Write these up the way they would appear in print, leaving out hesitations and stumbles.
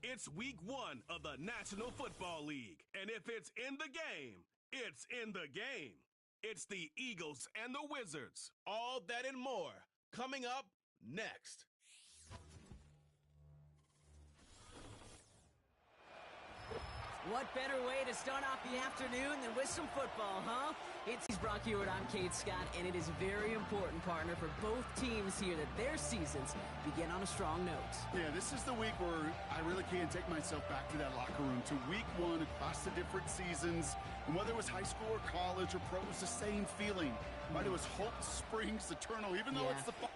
It's week 1 of the National Football League. And if it's in the game, it's in the game. It's the Eagles and the Wizards. All that and more coming up next. What better way to start off the afternoon than with some football, huh? It's Brock Hewitt, I'm Kate Scott, and it is very important, partner, for both teams here that their seasons begin on a strong note. Yeah, this is the week where I really can't take myself back to that locker room, to week 1 across the different seasons. And whether it was high school or college or pro, it was the same feeling. Right? It was hope springs eternal, even though it's the fall.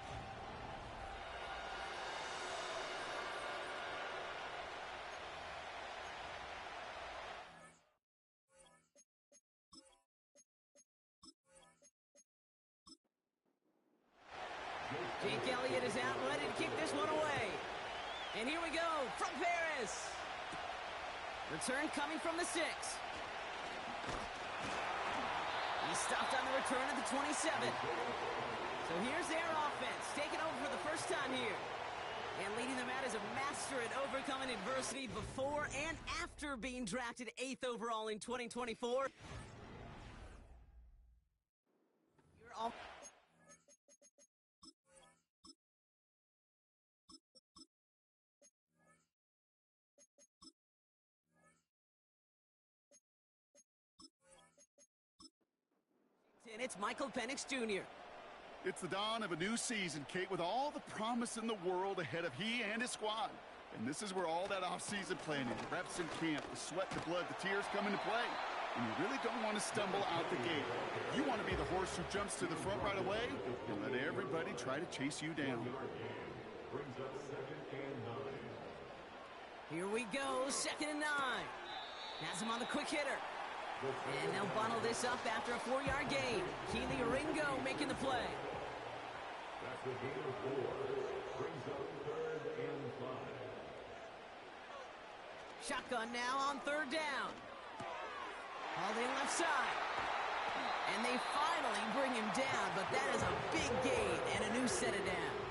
Jake Elliott is out and ready to kick this one away. And here we go from Paris. Return coming from the 6. He's stopped on the return at the 27. So here's their offense, taking over for the first time here. And leading them out as a master at overcoming adversity before and after being drafted 8th overall in 2024. You're all... And it's Michael Penix Jr. It's the dawn of a new season, Kate, with all the promise in the world ahead of he and his squad. And this is where all that off-season planning, the reps in camp, the sweat, the blood, the tears come into play. And you really don't want to stumble out the gate. You want to be the horse who jumps to the front right away and let everybody try to chase you down. Here we go, 2nd and 9. Has him on the quick hitter. And they'll bottle this up after a 4-yard gain. Keely Ringo making the play. That's the gain of 4. Brings up 3rd and 5. Shotgun now on 3rd down. Hauled in left side. And they finally bring him down, but that is a big gain and a new set of downs.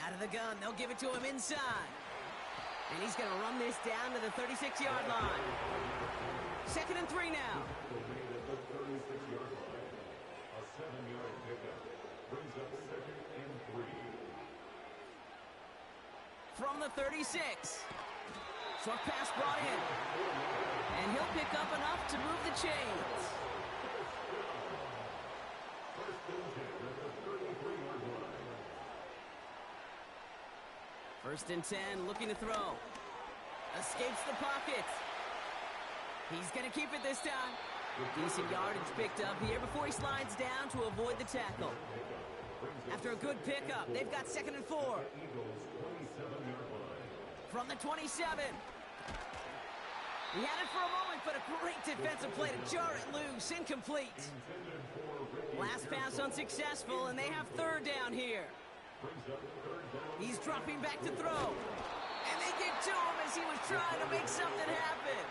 Out of the gun, they'll give it to him inside. And he's going to run this down to the 36-yard line. 2nd and 3 now. The 36-yard line. A 7-yard pickup. Brings up 2nd and 3. From the 36. Short pass brought in. And he'll pick up enough to move the chains. First and 10 at the 33-yard line. 1st and 10, looking to throw. Escapes the pocket. He's going to keep it this time. Decent yardage picked up here before he slides down to avoid the tackle. After a good pickup, they've got 2nd and 4. From the 27. He had it for a moment, but a great defensive play to jar it loose. Incomplete. Last pass unsuccessful, and they have 3rd down here. He's dropping back to throw. And they get to him as he was trying to make something happen.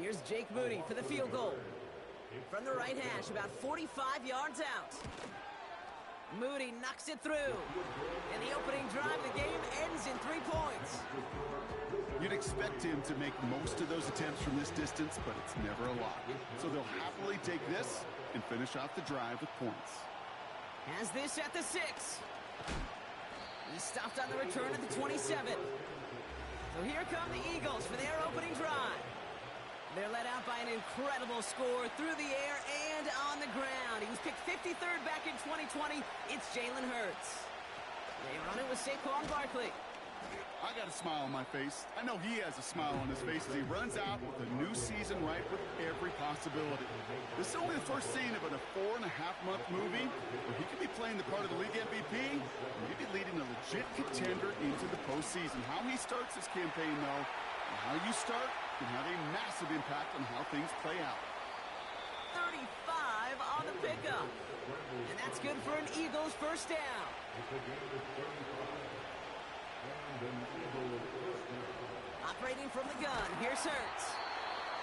Here's Jake Moody for the field goal. From the right hash, about 45 yards out. Moody knocks it through. And the opening drive of the game ends in 3 points. You'd expect him to make most of those attempts from this distance, but it's never a lot. So they'll happily take this and finish off the drive with points. Has this at the 6. He stopped on the return at the 27. So here come the Eagles for their opening drive. They're led out by an incredible score through the air and on the ground. He was picked 53rd back in 2020. It's Jalen Hurts. They run it with Saquon Barkley. I got a smile on my face. I know he has a smile on his face as he runs out with a new season ripe with every possibility. This is only the first scene of a 4.5-month movie where he could be playing the part of the league MVP and maybe leading a legit contender into the postseason. How he starts this campaign, though, and how you start can have a massive impact on how things play out. 35 on the pickup. And that's good for an Eagles first down. Operating from the gun, here's Hurts.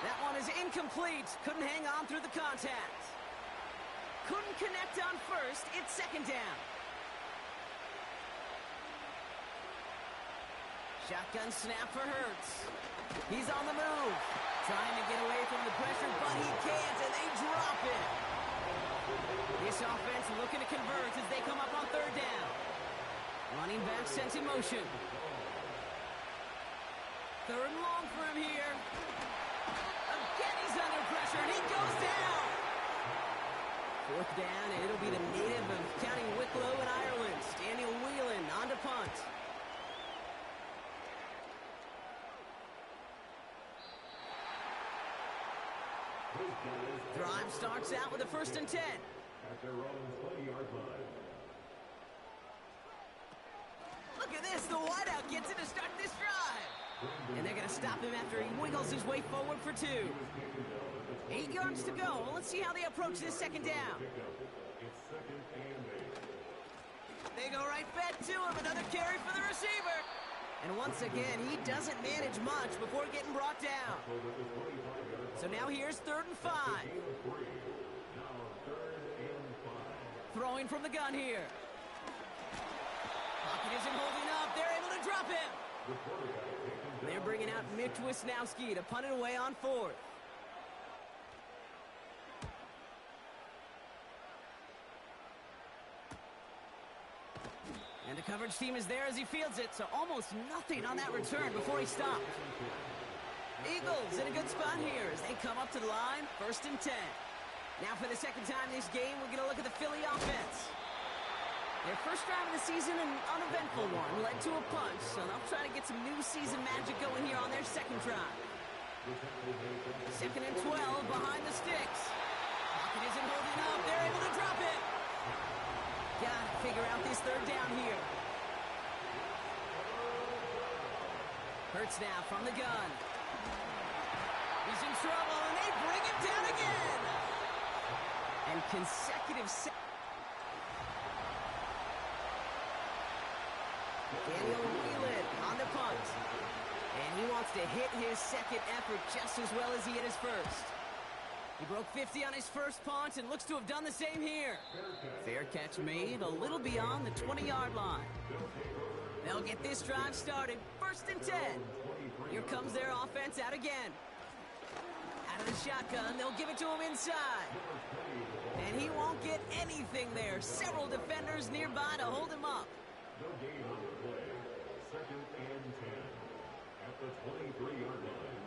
That one is incomplete. Couldn't hang on through the contact. couldn't connect on first. It's second down. Shotgun snap for Hurts. He's on the move. Trying to get away from the pressure, but he can't, and they drop it. This offense looking to convert as they come up on third down. Running back sent in motion. Third and long for him here. Again, he's under pressure, and he goes down. Fourth down, and it'll be the native of County Wicklow in Ireland, Daniel Whelan, on to punt. Drive starts out with a 1st and 10. At their own 20-yard line. Look at this, the wideout gets it to start this drive. And they're going to stop him after he wiggles his way forward for 2. 8 yards to go. Well, let's see how they approach this second down. It's second and 8. They go right back to him. Another carry for the receiver. And once again, he doesn't manage much before getting brought down. So now here's 3rd and 5. Throwing from the gun here. Pocket isn't holding up. They're able to drop him. They're bringing out Mitch Wisnowski to punt it away on 4th. And the coverage team is there as he fields it, so almost nothing on that return before he stopped. Eagles in a good spot here as they come up to the line, 1st and 10. Now for the second time this game, we're going to look at the Philly offense. Their first drive of the season, an uneventful one, led to a punch, so they'll try to get some new season magic going here on their second drive. 2nd and 12 behind the sticks. Pocket isn't holding up. They're able to drop it. Gotta figure out this 3rd down here. Hurts now from the gun. He's in trouble, and they bring him down again. And consecutive Daniel Whelan on the punt. And he wants to hit his second effort just as well as he hit his first. He broke 50 on his first punt and looks to have done the same here. Fair catch made a little beyond the 20-yard line. They'll get this drive started. 1st and 10. Here comes their offense out again. Out of the shotgun, they'll give it to him inside. And he won't get anything there. Several defenders nearby to hold him up. No gain on the play. 2nd and 10. At the 23-yard line.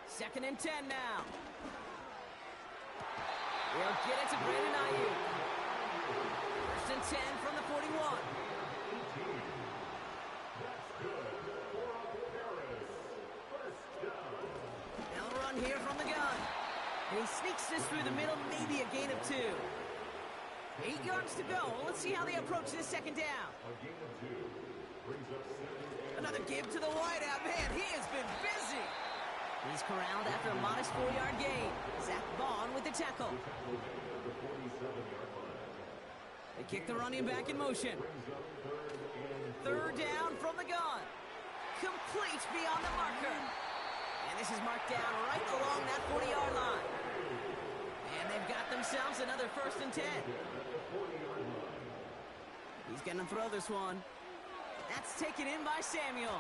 2nd and 10 now. They'll get it to Brandon Ayuk. 1st and 10 from the 41. They'll run here from the gun. And he sneaks this through the middle, maybe a gain of 2. 8 yards to go. Let's see how they approach this second down. Another give to the wideout. Man, he has been busy. He's corralled after a modest 4-yard gain. Zach Vaughn with the tackle. They kick the running back in motion. 3rd down from the gun. Complete beyond the marker. And this is marked down right along that 40-yard line. And they've got themselves another 1st and 10. He's going to throw this one. That's taken in by Samuel.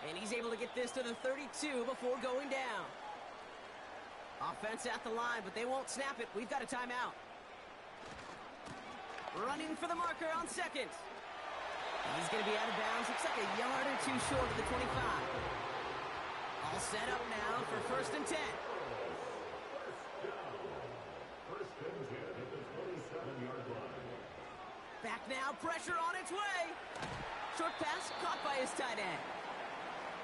And he's able to get this to the 32 before going down. Offense at the line, but they won't snap it. We've got a timeout. Running for the marker on 2nd. He's going to be out of bounds. Looks like a yard or 2 short of the 25. All set up now for 1st and 10. First and 10 at the 27-yard line. Back now, pressure on its way. Short pass caught by his tight end.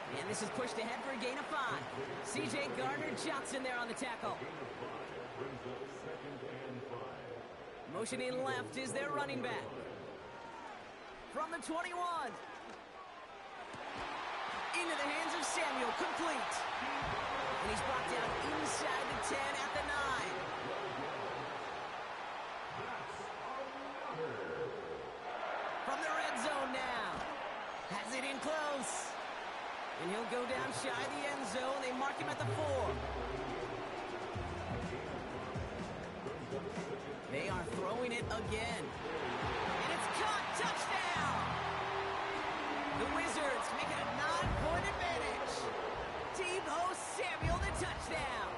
And this is pushed ahead for a gain of 5. C.J. Gardner-Johnson there on the tackle. Brings up 2nd and 5. Motioning left is their running back. From the 21. Into the hands of Samuel, complete. And he's brought down inside the 10 at the 9. From the red zone now. Has it in close. And he'll go down shy of the end zone. They mark him at the 4. They are throwing it again. And it's caught. Touchdown! The Wizards make it a 9-point advantage. Deebo Samuel, the touchdown.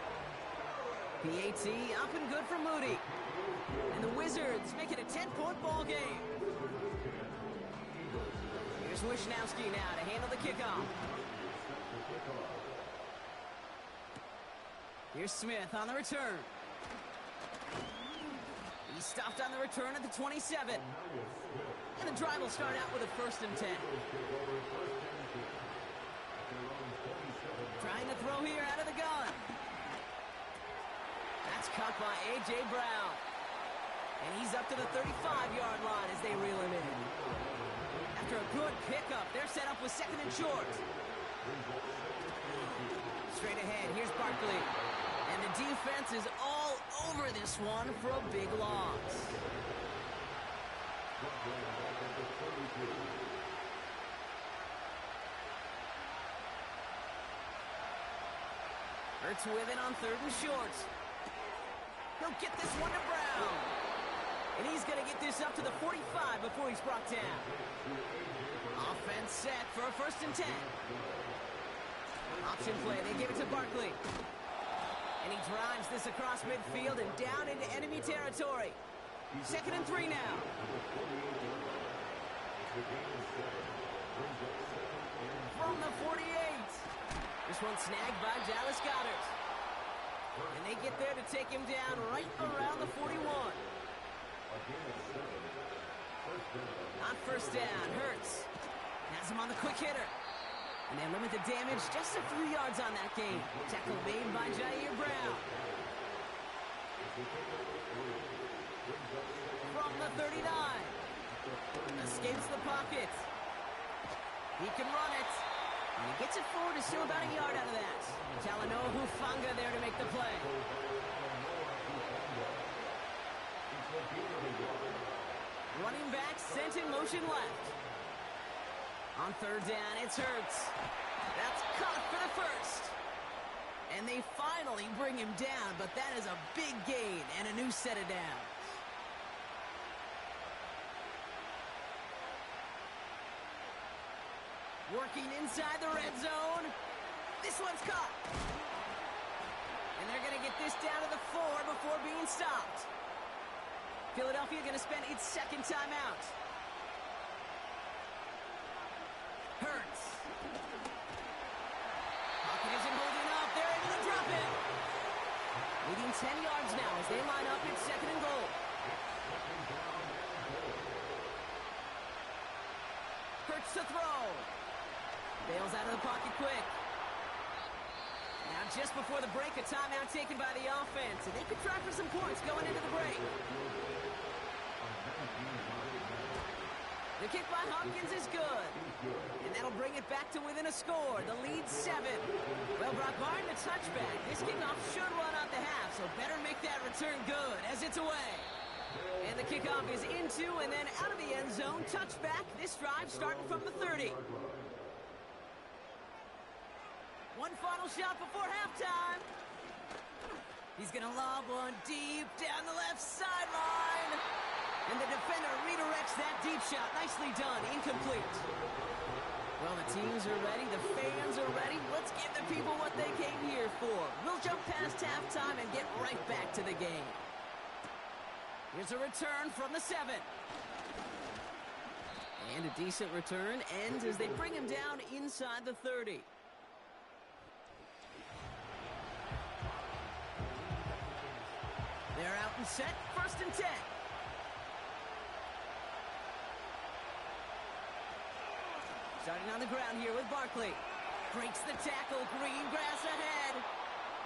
PAT up and good for Moody. And the Wizards make it a 10-point ball game. Here's Wishnowski now to handle the kickoff. Here's Smith on the return. He's stopped on the return at the 27. And the drive will start out with a 1st and 10. Trying to throw here out of the gun. That's caught by A.J. Brown. And he's up to the 35-yard line as they reel him in. After a good pickup, they're set up with 2nd and short. Straight ahead, here's Barkley. And the defense is all over this one for a big loss. Hurts with it on 3rd and short. He'll get this one to Brown. And he's going to get this up to the 45 before he's brought down. Offense set for a 1st and 10. Option play, they give it to Barkley. And he drives this across midfield and down into enemy territory. 2nd and 3 now. From the 48. This one snagged by Dallas Goedert. And they get there to take him down right around the 41. On 1st down, Hurts has him on the quick hitter. And they limit the damage just a few yards on that game. Tackle made by Jair Brown. From the 39. Escapes the pocket. He can run it. And he gets it forward to still about a yard out of that. Talanoa Hufanga there to make the play. Running back sent in motion left. On 3rd down, it's Hurts. That's caught for the 1st. And they finally bring him down, but that is a big gain and a new set of downs. Working inside the red zone. This one's caught. And they're going to get this down to the 4 before being stopped. Philadelphia going to spend its 2nd timeout. Hurts. Pocket isn't holding up. They're able to drop it. Leading 10 yards now as they line up at 2nd and goal. Hurts to throw. Bails out of the pocket quick. Now just before the break, a timeout taken by the offense. And they could try for some points going into the break. The kick by Hopkins is good. And that'll bring it back to within a score. The lead's 7. Well, Brock, barring the touchback, this kickoff should run out the half, so better make that return good as it's away. And the kickoff is into and then out of the end zone. Touchback. This drive starting from the 30. One final shot before halftime. He's going to lob one deep down the left sideline. And the defender redirects that deep shot. Nicely done. Incomplete. Well, the teams are ready. The fans are ready. Let's give the people what they came here for. We'll jump past halftime and get right back to the game. Here's a return from the 7. And a decent return ends as they bring him down inside the 30. They're out and set. 1st and 10. Starting on the ground here with Barkley. Breaks the tackle. Green grass ahead.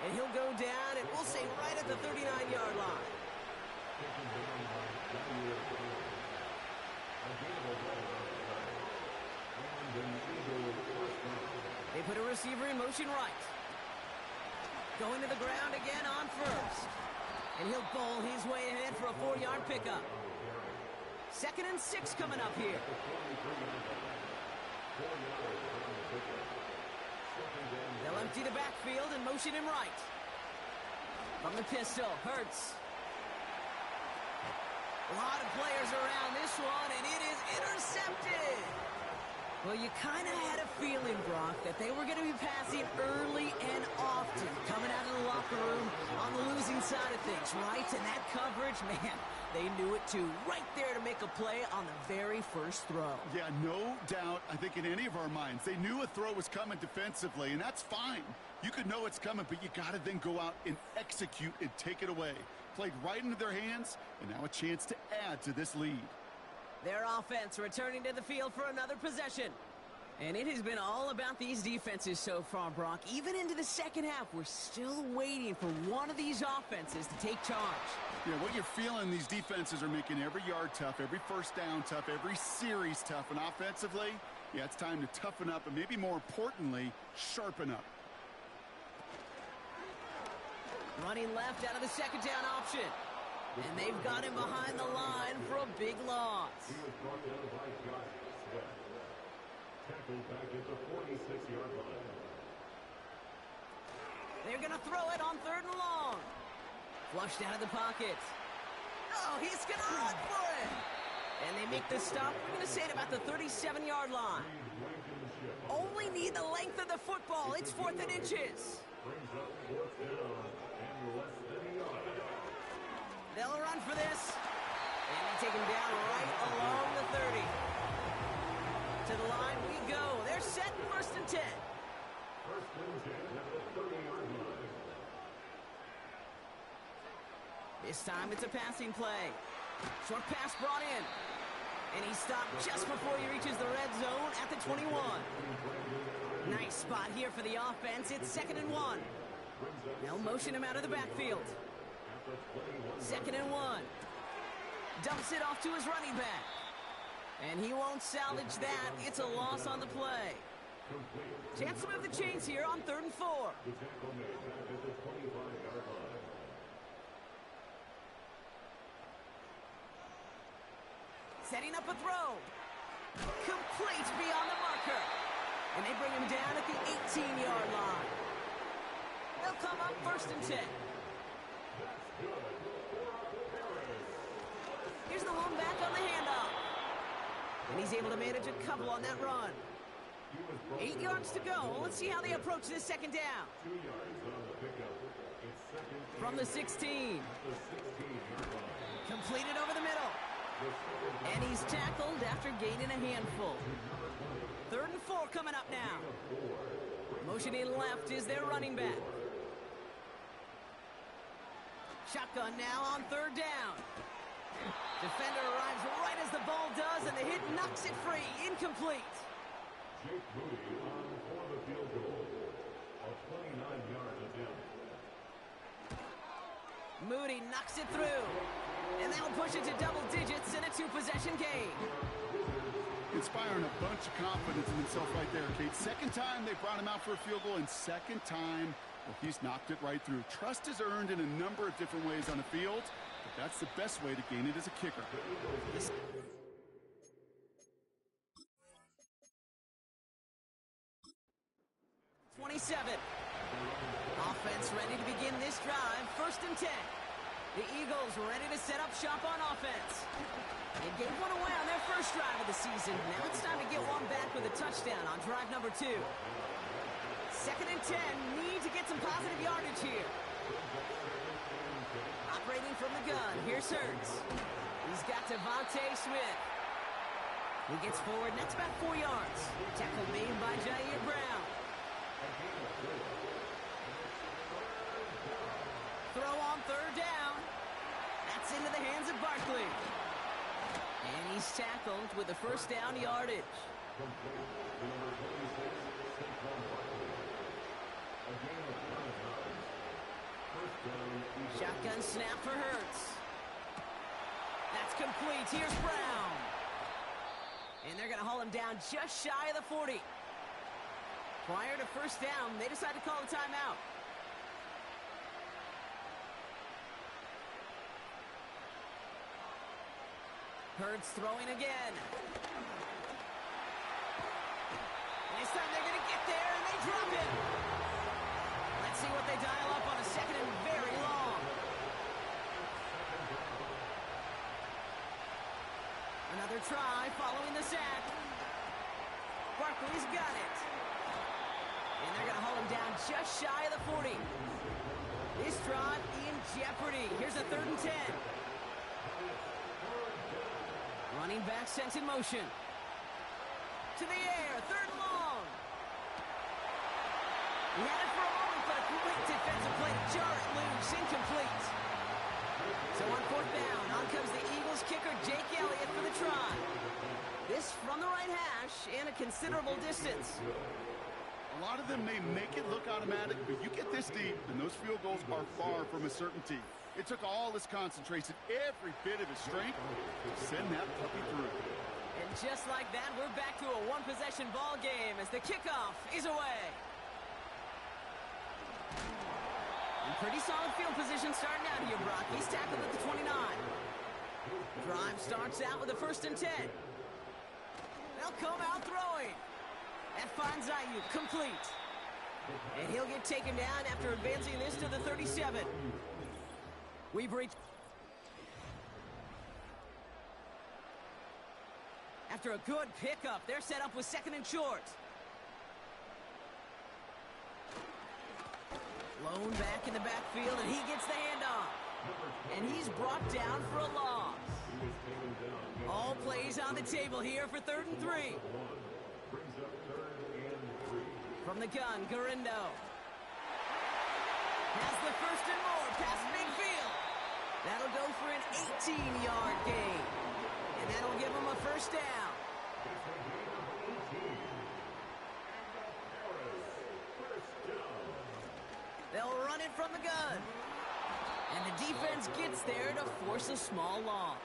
And he'll go down, and we'll say right at the 39-yard line. They put a receiver in motion right. Going to the ground again on 1st. And he'll bowl his way ahead for a 4-yard pickup. 2nd and 6 coming up here. They'll empty the backfield and motion him right. From the pistol, Hurts. A lot of players around this one, and it is intercepted. Well, you kind of had a feeling, Brock, that they were going to be passing early and often, coming out of the locker room on the losing side of things, right? And that coverage, man, they knew it too. Right there to make a play on the very first throw. Yeah, no doubt, I think in any of our minds, they knew a throw was coming defensively, and that's fine. You could know it's coming, but you got to then go out and execute and take it away. Played right into their hands, and now a chance to add to this lead. Their offense returning to the field for another possession. And it has been all about these defenses so far, Brock. Even into the second half, we're still waiting for one of these offenses to take charge. Yeah, what you're feeling, these defenses are making every yard tough, every first down tough, every series tough. And offensively, yeah, it's time to toughen up and maybe more importantly, sharpen up. Running left out of the second down option. And they've got him behind the line for a big loss. He was brought down by Josh Sweat. Tackled back at the 46-yard line. They're going to throw it on 3rd and long. Flushed out of the pocket. Oh, he's going to run for it. And they make the stop. We're going to say it about the 37-yard line. Only need the length of the football. It's 4th and inches. Brings up 4th down and less than a yard. They'll run for this. And they take him down right along the 30. To the line we go. They're set 1st and 10. 1st and 10 at the 30-yard line. This time it's a passing play. Short pass brought in. And he stopped just before he reaches the red zone at the 21. Nice spot here for the offense. It's 2nd and 1. They'll motion him out of the backfield. 2nd and 1. Dumps it off to his running back. And he won't salvage that. It's a loss on the play. Chance to move the chains here on 3rd and 4. The tackle made back at the 25-yard line. Setting up a throw. Complete beyond the marker. And they bring him down at the 18-yard line. They'll come up 1st and 10. Here's the lone back on the handoff. And he's able to manage a couple on that run. 8 yards to go. Let's see how they approach this second down. 2 yards on the pickup. It's 2nd From the 16. the 16-yard line. Completed over the middle. And he's tackled after gaining a handful. 3rd and 4 coming up now. Motioning left is their running back. Shotgun now on 3rd down. Defender arrives right as the ball does, and the hit knocks it free. Incomplete. Jake Moody on for the field goal. A 29-yard attempt. Moody knocks it through. And that'll push it to double digits in a 2-possession game. Inspiring a bunch of confidence in himself right there, Kate. Second time they brought him out for a field goal, and second time, well, he's knocked it right through. Trust is earned in a number of different ways on the field, but that's the best way to gain it as a kicker. 27. Offense ready to begin this drive. 1st and 10. The Eagles ready to set up shop on offense. They gave one away on their first drive of the season. Now it's time to get one back with a touchdown on drive number 2. 2nd and 10. Need to get some positive yardage here. Operating from the gun. Here's Hurts. He's got Devontae Smith. He gets forward, and that's about 4 yards. Tackle made by Jair Brown. Throw on 3rd down. That's into the hands of Barkley. And he's tackled with the first down yardage. Shotgun snap for Hurts. That's complete. Here's Brown. And they're going to haul him down just shy of the 40. Prior to first down, they decide to call a timeout. Hurts throwing again. And this time they're going to get there, and they drop it. Let's see what they dial up on a 2nd and very long. Barkley's got it. And they're going to haul him down just shy of the 40. This drive in jeopardy. Here's a 3rd and 10. Running back sent in motion. To the air, 3rd and long. He had it for a moment, but a great defensive play to jar it loose, incomplete. So on 4th down, on comes the Eagles kicker, Jake Elliott, for the try. This from the right hash and a considerable distance. A lot of them may make it look automatic, but you get this deep, and those field goals are far from a certainty. It took all his concentration, every bit of his strength, to send that puppy through. And just like that, we're back to a one-possession ball game as the kickoff is away. And pretty solid field position starting out here, Brock. He's tackled at the 29. Drive starts out with a 1st and 10. They'll come out throwing. That finds Ayuk, complete. And he'll get taken down after advancing this to the 37. We've reached... After a good pickup, they're set up with 2nd and short. Lone back in the backfield, and he gets the handoff. And he's brought down for a loss. All plays on the table here for 3rd and 3. From the gun, Garindo. Has the 1st and more past midfield. That'll go for an 18-yard gain. And that'll give him a 1st down. They'll run it from the gun. And the defense gets there to force a small loss.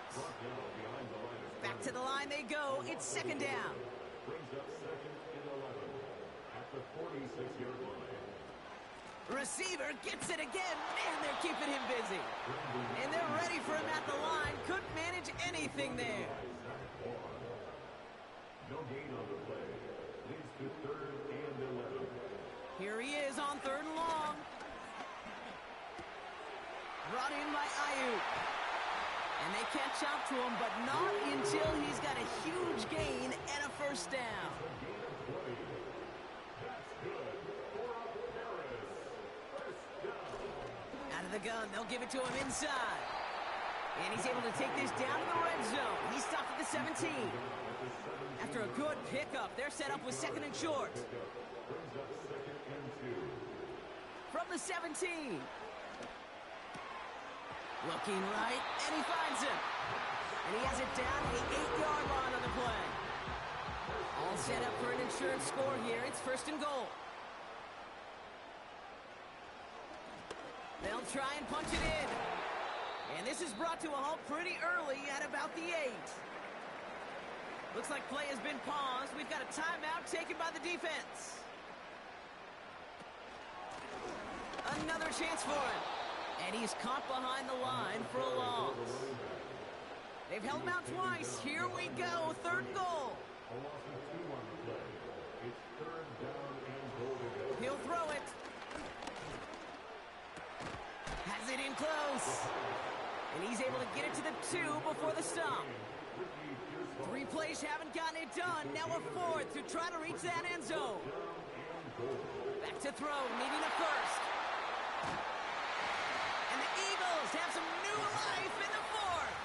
Back to the line they go. It's 2nd down. Receiver gets it again. Man, they're keeping him busy. And they're ready for him at the line. Couldn't manage anything there. No gain on the play. Leads to 3rd and 11. Here he is on 3rd and long. Brought in by Ayuk. And they catch up to him, but not until he's got a huge gain and a 1st down. Out of the gun, they'll give it to him inside. And he's able to take this down to the red zone. He's stopped at the 17. After a good pickup, they're set up with 2nd and short. From the 17. Looking right, and he finds him. And he has it down to the 8-yard line on the play. All set up for an insurance score here. It's 1st and goal. They'll try and punch it in. And this is brought to a halt pretty early at about the 8. Looks like play has been paused. We've got a timeout taken by the defense. Another chance for him. And he's caught behind the line for a loss. They've held him out twice. Here we go. 3rd and goal. He'll throw it. Has it in close. And he's able to get it to the 2 before the stop. 3 plays haven't gotten it done. Now a 4th to try to reach that end zone. Back to throw, needing a 1st. And the Eagles have some new life in the 4th.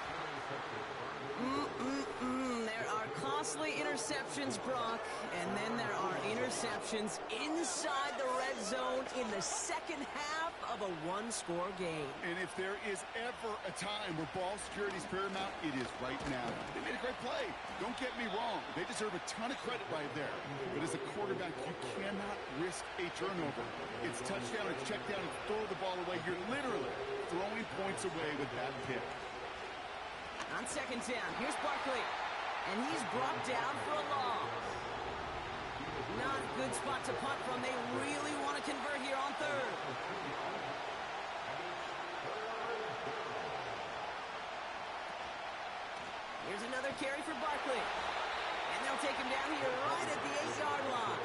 There are costly interceptions, Brock, and then there are interceptions inside the red zone in the 2nd half of a 1-score game. And if there is ever a time where ball security is paramount, it is right now. They made a great play. Don't get me wrong. They deserve a ton of credit right there. But as a quarterback, you cannot risk a turnover. It's touchdown, it's check down, it's throw the ball away. You're literally throwing points away with that pick. On 2nd down, here's Barkley. And he's brought down for a loss. Not a good spot to punt from. They really want to convert here on 3rd. Here's another carry for Barkley. And they'll take him down here right at the 8-yard line.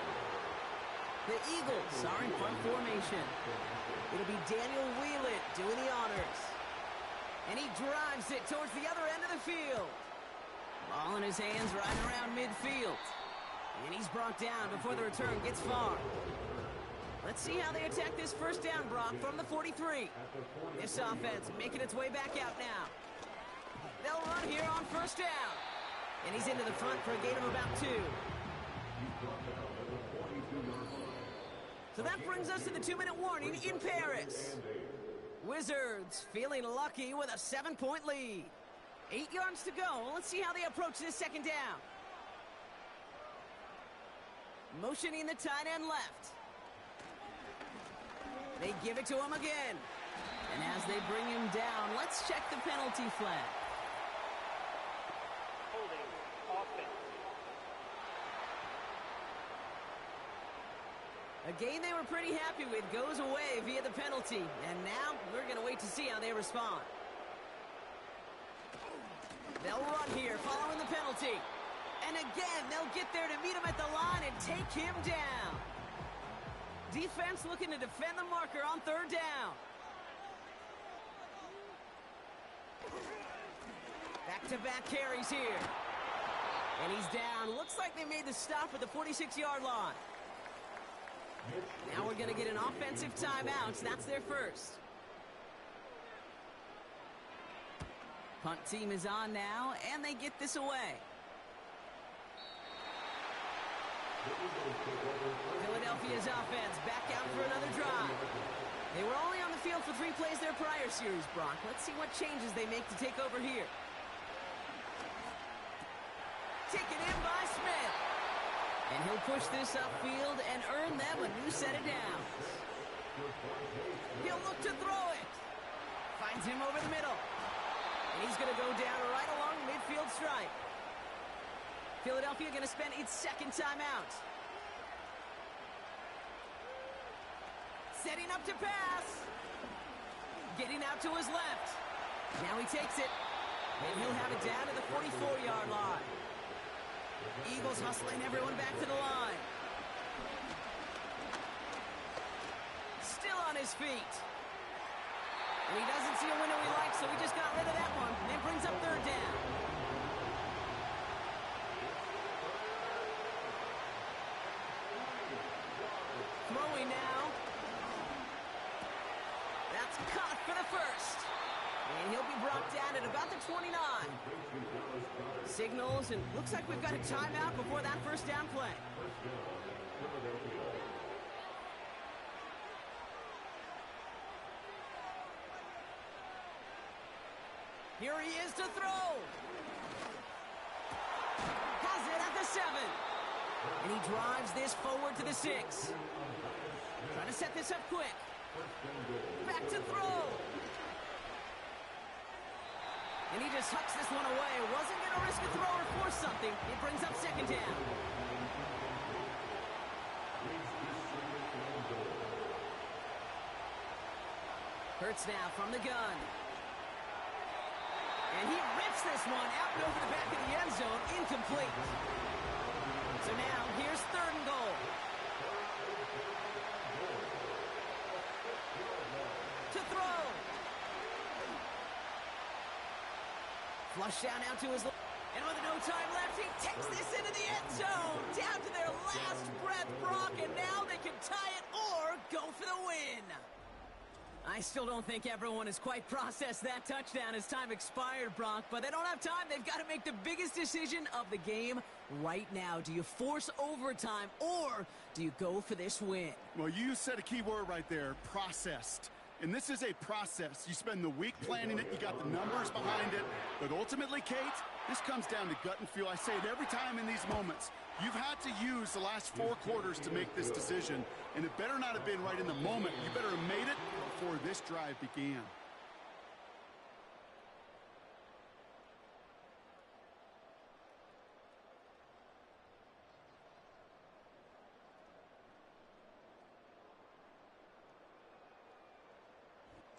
The Eagles are in punt formation. It'll be Daniel Wheelan doing the honors. And he drives it towards the other end of the field. Ball in his hands right around midfield. And he's brought down before the return gets far. Let's see how they attack this first down, Brock, from the 43. This offense making its way back out now. They'll run here on first down. And he's into the front for a gain of about 2. So that brings us to the 2-minute warning in Paris. Wizards feeling lucky with a 7-point lead. 8 yards to go. Let's see how they approach this second down. Motioning the tight end left. They give it to him again. And as they bring him down, let's check the penalty flag. Holding offense. A game they were pretty happy with goes away via the penalty. And now we're going to wait to see how they respond. They'll run here following the penalty. And again, they'll get there to meet him at the line and take him down. Defense looking to defend the marker on third down. Back-to-back carries here. And he's down. Looks like they made the stop at the 46-yard line. Now we're going to get an offensive timeout. That's their first. Punt team is on now, and they get this away. Philadelphia's offense back out for another drive. They were only on the field for 3 plays their prior series, Brock. Let's see what changes they make to take over here. Taken in by Smith. And he'll push this upfield and earn them a new set of downs. He'll look to throw it. Finds him over the middle. And he's going to go down right along midfield stripe. Philadelphia going to spend its second timeout. Setting up to pass. Getting out to his left. Now he takes it. And he'll have it down to the 44-yard line. Eagles hustling everyone back to the line. Still on his feet. And he doesn't see a window he likes, so he just got rid of that one. And it brings up third down. Throwing now. That's caught for the first. And he'll be brought down at about the 29. Signals, and looks like we've got a timeout before that first down play. Here he is to throw. Has it at the 7. And he drives this forward to the 6. Trying to set this up quick. Back to throw. And he just hucks this one away. Wasn't going to risk a throw or force something. It brings up second down. Hurts now from the gun. And he rips this one out and over the back of the end zone. Incomplete. So now, here's third and goal. To throw. Flush down out to his left. And with no time left, he takes this into the end zone. Down to their last breath, Brock. And now they can tie it or go for the win. I still don't think everyone has quite processed that touchdown as time expired, Brock. But they don't have time. They've got to make the biggest decision of the game right now. Do you force overtime or do you go for this win? Well, you said a key word right there, processed. And this is a process. You spend the week planning it, you got the numbers behind it, but ultimately, Kate, this comes down to gut and feel. I say it every time in these moments. You've had to use the last 4 quarters to make this decision, and it better not have been right in the moment. You better have made it before this drive began.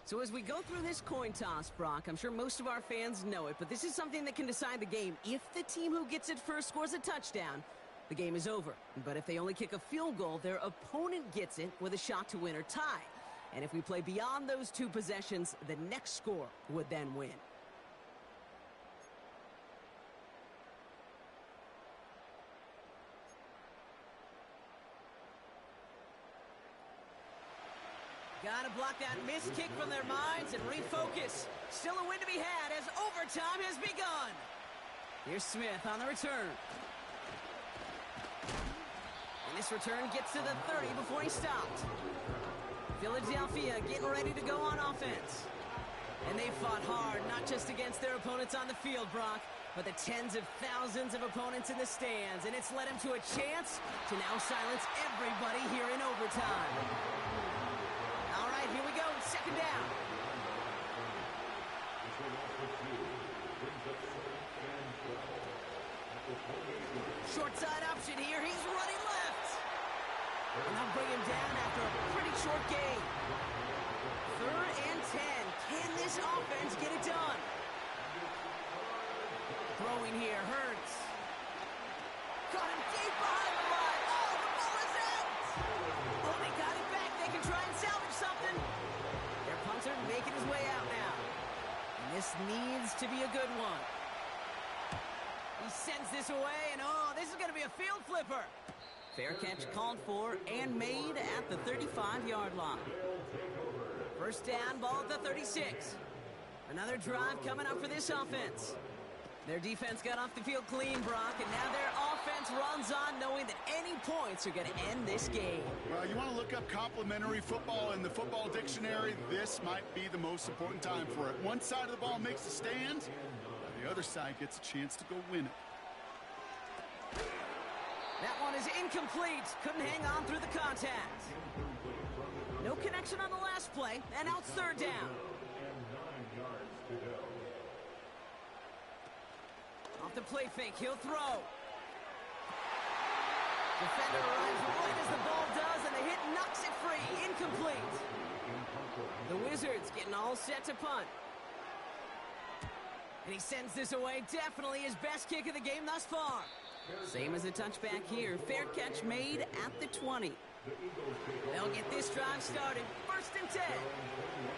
So as we go through this coin toss, Brock, I'm sure most of our fans know it, but this is something that can decide the game. If the team who gets it first scores a touchdown, the game is over. But if they only kick a field goal, their opponent gets it with a shot to win or tie. And if we play beyond those 2 possessions, the next score would then win. Gotta block that missed kick from their minds and refocus. Still a win to be had as overtime has begun. Here's Smith on the return. And this return gets to the 30 before he stopped. Philadelphia getting ready to go on offense. And they fought hard, not just against their opponents on the field, Brock, but the tens of thousands of opponents in the stands. And it's led them to a chance to now silence everybody here in overtime. All right, here we go, second down. Short side option here, he's running left. And they'll bring him down after a pretty short gain. 3rd and 10. Can this offense get it done? Throwing here, Hurts. Got him deep behind the line. Oh, the ball is out! Oh, they got it back. They can try and salvage something. Their punter making his way out now. And this needs to be a good one. He sends this away, and oh, this is going to be a field flipper. Fair catch called for and made at the 35-yard line. First down, ball at the 36. Another drive coming up for this offense. Their defense got off the field clean, Brock, and now their offense runs on knowing that any points are going to end this game. Well, you want to look up complimentary football in the football dictionary, this might be the most important time for it. One side of the ball makes a stand, the other side gets a chance to go win it. That one is incomplete. Couldn't hang on through the contact. No connection on the last play, and now it's third down. Off the play fake, he'll throw. Defender arrives right as the ball does, and the hit knocks it free. Incomplete. The Wizards getting all set to punt. And he sends this away. Definitely his best kick of the game thus far. Same as a touchback here. Fair catch made at the 20. They'll get this drive started. 1st and 10.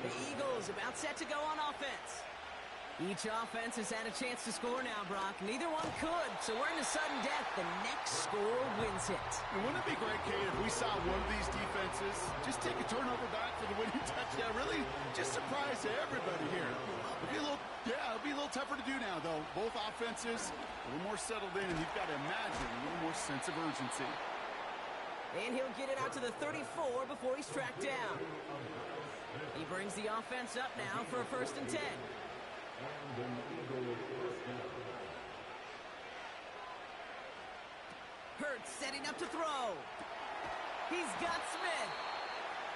The Eagles about set to go on offense. Each offense has had a chance to score now, Brock. Neither one could, so we're in a sudden death. The next score wins it. And wouldn't it be great, Kate, if we saw one of these defenses just take a turnover back for the winning touchdown? Really just surprise everybody here. It'll be a little tougher to do now, though. Both offenses a little more settled in, and you've got to imagine a little more sense of urgency. And he'll get it out to the 34 before he's tracked down. He brings the offense up now for a 1st and 10. Hurts setting up to throw. He's got Smith.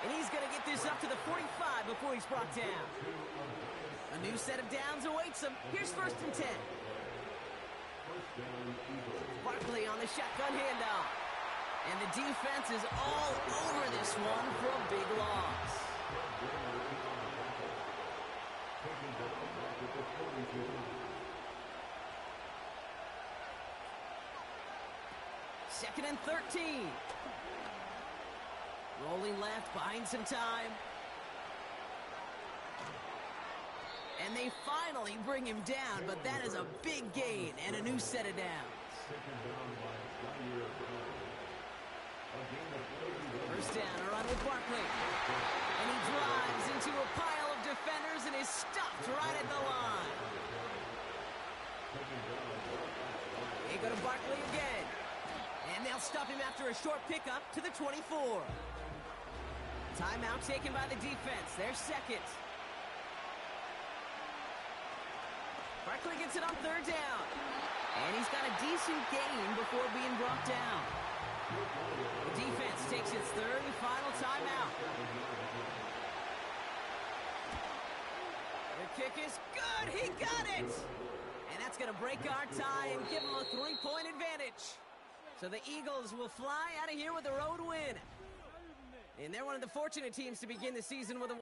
And he's going to get this up to the 45 before he's brought down. A new set of downs awaits him. Here's 1st and 10. Barkley on the shotgun handoff. And the defense is all over this one for a big loss. Second and 13. Rolling left, buying some time. And they finally bring him down, but that is a big gain and a new set of downs. First down, a run with Barkley. And he drives into a pile of defenders and is stopped right at the line. They go to Barkley again. And they'll stop him after a short pickup to the 24. Timeout taken by the defense. Their second. Barkley gets it on 3rd down. And he's got a decent gain before being brought down. The defense takes its 3rd and final timeout. The kick is good. He got it. And that's going to break our tie and give them a 3-point advantage. So the Eagles will fly out of here with a road win. And they're one of the fortunate teams to begin the season with a